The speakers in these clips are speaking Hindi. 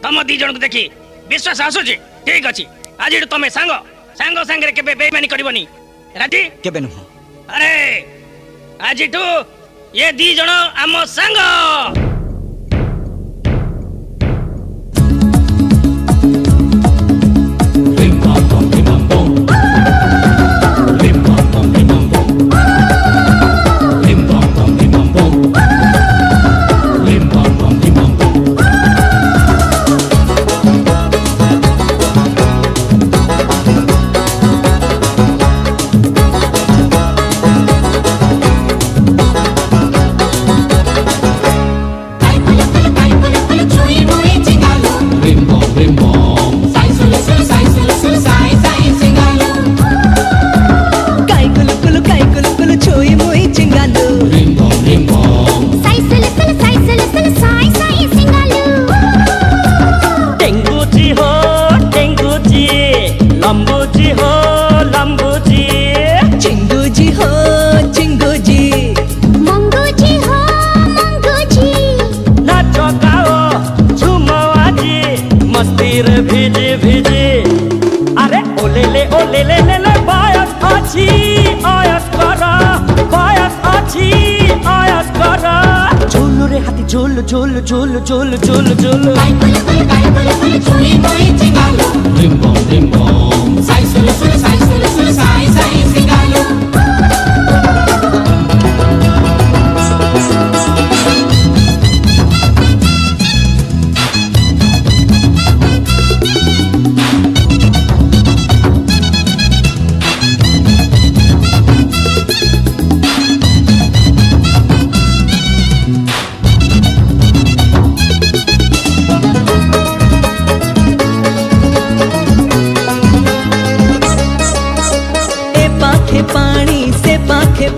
तुम दी जन को देखी विश्वास आसुची ठीक अच्छी आज तुम सांग सांग सांगे केबे बेईमानी करबनी राजी केबे नुह अरे आज ये दी जन आम सांग झोल झोल झोल झोल झोल झोल छुई मोई चिंगालो रिम बम साई सुल सुल साई साई सिंगालो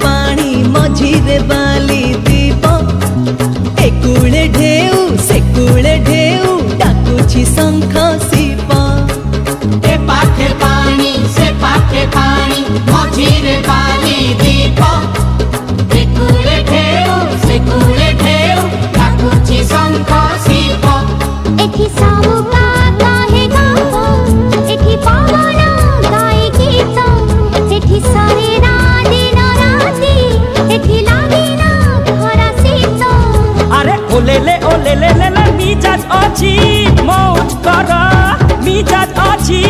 पानी मझीरे बाली दीप एकुले ढेउ सेकुले ढेउ डाकुछि शंख शिप ए पाखे पानी से पाखे पानी मझीरे बाली दीप एकुले ढेउ सेकुले ढेउ डाकुछि शंख शिप एठी सामुका काहे गाओ एठी पवन गाए गीत एठी सारे ओले मिजाज अच्छी मौज कर मिजाज अच्छी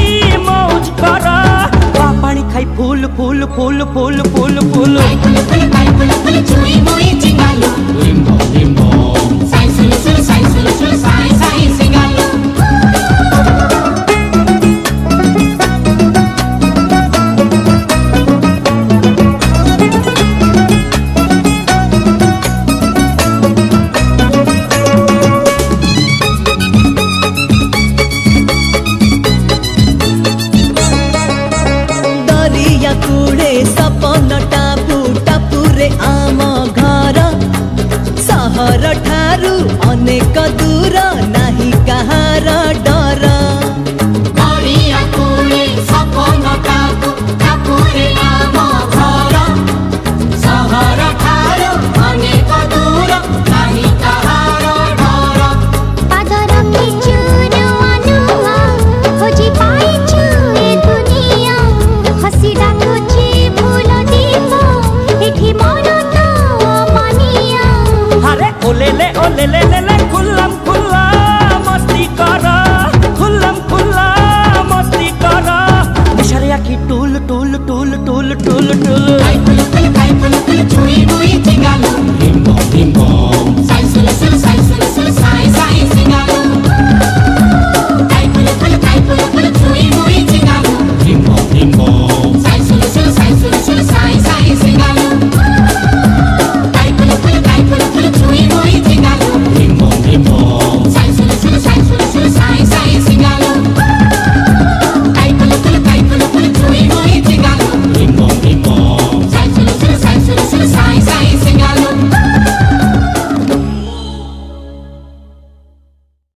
मौज कर पानी खाई फूल फूल फूल फूल